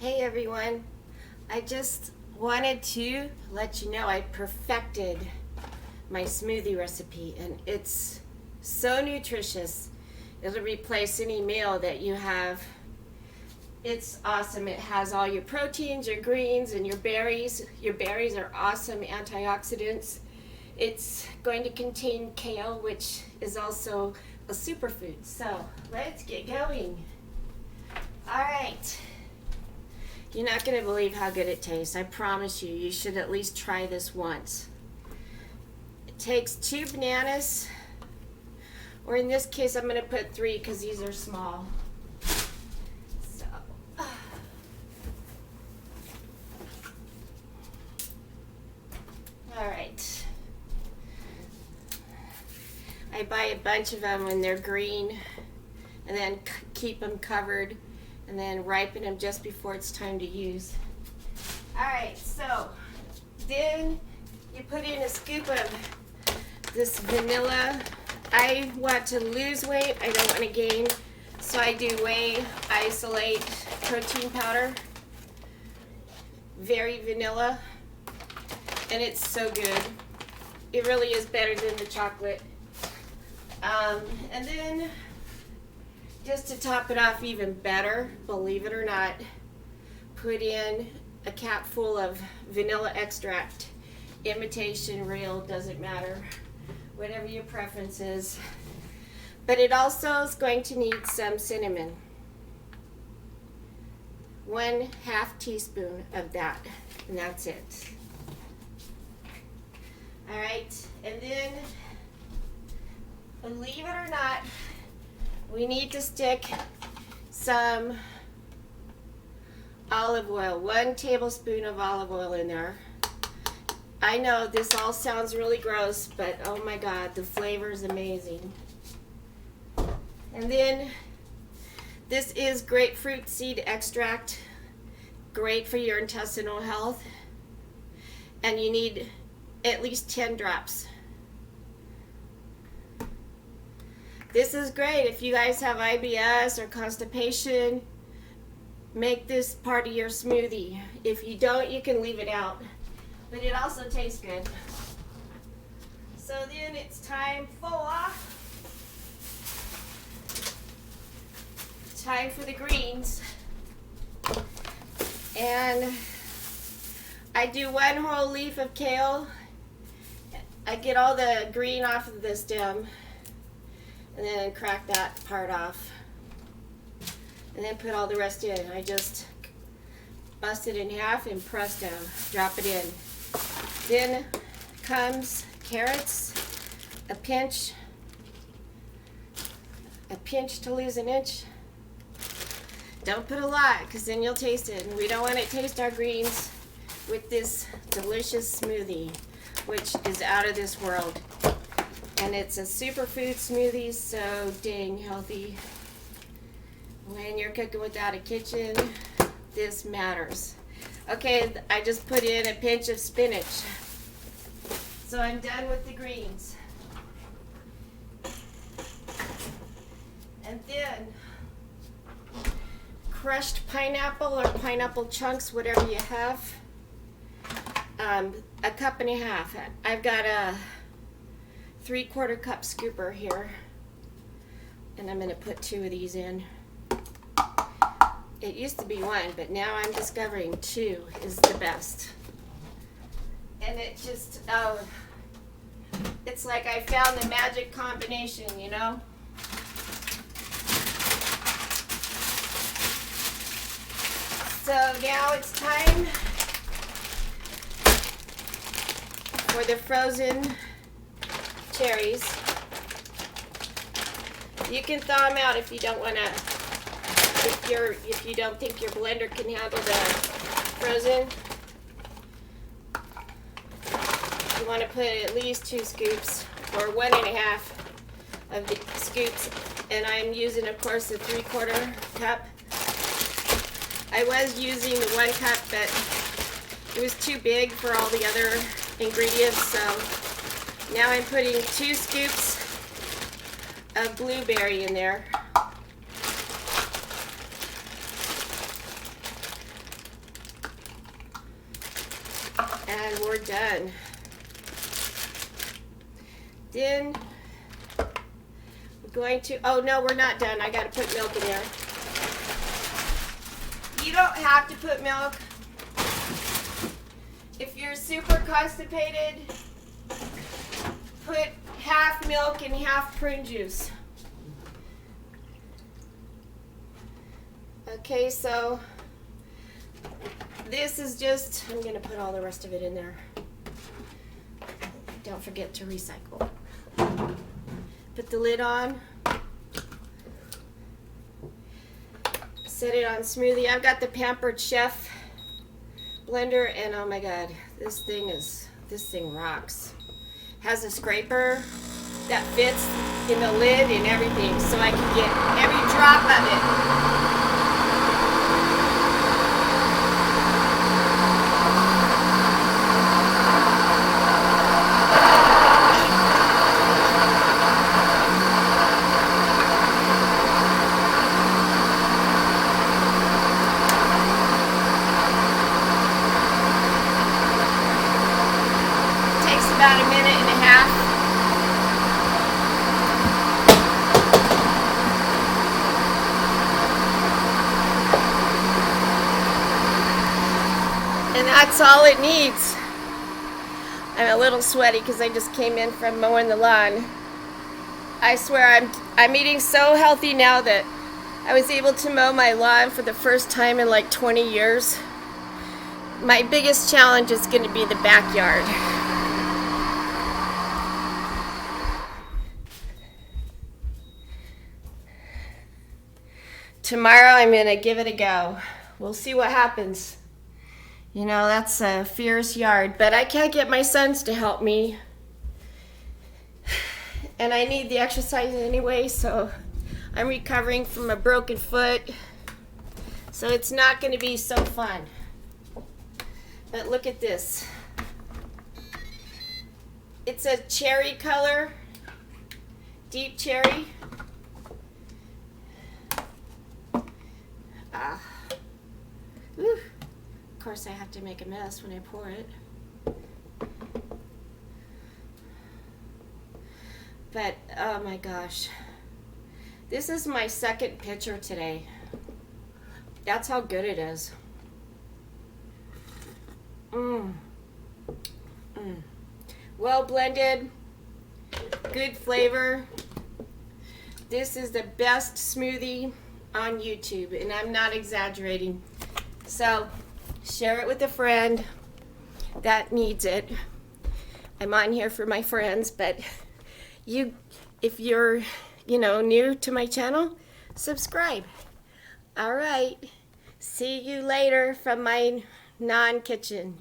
Hey everyone, I just wanted to let you know I perfected my smoothie recipe and it's so nutritious. It'll replace any meal that you have. It's awesome. It has all your proteins, your greens, and your berries. Your berries are awesome antioxidants. It's going to contain kale, which is also a superfood. So let's get going. All right. You're not going to believe how good it tastes. I promise you, you should at least try this once. It takes 2 bananas, or in this case, I'm going to put 3 because these are small. So, all right. I buy a bunch of them when they're green, and then keep them covered, and then ripen them just before it's time to use. All right, so then you put in a scoop of this vanilla. I want to lose weight, I don't want to gain, so I do whey isolate protein powder. Very vanilla, and it's so good. It really is better than the chocolate. And then just to top it off even better, believe it or not, put in a cap full of vanilla extract. Imitation, real, doesn't matter. Whatever your preference is. But it also is going to need some cinnamon. 1/2 teaspoon of that, and that's it. All right, and then, believe it or not, we need to stick some olive oil, 1 tablespoon of olive oil in there. I know this all sounds really gross, but oh my God, the flavor is amazing. And then this is grapefruit seed extract, great for your intestinal health. And you need at least 10 drops. This is great if you guys have IBS or constipation. Make this part of your smoothie. If you don't, you can leave it out. But it also tastes good. So then it's time for the greens. And I do 1 whole leaf of kale. I get all the green off of the stem, and then crack that part off, and then put all the rest in. I just bust it in half and presto, drop it in. Then comes carrots, a pinch to lose an inch. Don't put a lot, because then you'll taste it, and we don't want to taste our greens with this delicious smoothie, which is out of this world. And it's a superfood smoothie, so dang healthy. When you're cooking without a kitchen, this matters. Okay, I just put in a pinch of spinach. So I'm done with the greens. And then crushed pineapple or pineapple chunks, whatever you have. 1.5 cups. I've got a 3/4 cup scooper here, and I'm going to put 2 of these in. It used to be 1, but now I'm discovering 2 is the best. And it just, it's like I found the magic combination, you know? So now it's time for the frozen cherries. You can thaw them out if you don't want to. If you don't think your blender can handle the frozen, you want to put at least 2 scoops or 1.5 of the scoops. And I'm using, of course, the 3/4 cup. I was using the 1 cup, but it was too big for all the other ingredients, so now I'm putting 2 scoops of blueberry in there. And we're done. Then we're going to, oh no, we're not done. I gotta put milk in there. You don't have to put milk. If you're super constipated, put half milk and half prune juice. Okay, so this is just, I'm gonna put all the rest of it in there. Don't forget to recycle. Put the lid on. Set it on smoothie. I've got the Pampered Chef blender, and oh my god, this thing rocks. Has a scraper that fits in the lid and everything, so I can get every drop of it. About a minute and a half. And that's all it needs. I'm a little sweaty because I just came in from mowing the lawn. I swear I'm eating so healthy now that I was able to mow my lawn for the first time in like 20 years. My biggest challenge is going to be the backyard. Tomorrow I'm going to give it a go. We'll see what happens. You know, that's a fierce yard, but I can't get my sons to help me. And I need the exercise anyway, so I'm recovering from a broken foot. So it's not going to be so fun. But look at this. It's a cherry color, deep cherry. Whew. Of course I have to make a mess when I pour it. But oh my gosh. This is my second pitcher today. That's how good it is. Well blended, good flavor. This is the best smoothie on YouTube, and I'm not exaggerating. So share it with a friend that needs it. I'm on here for my friends, but if you're new to my channel, subscribe. All right, see you later from my non-kitchen.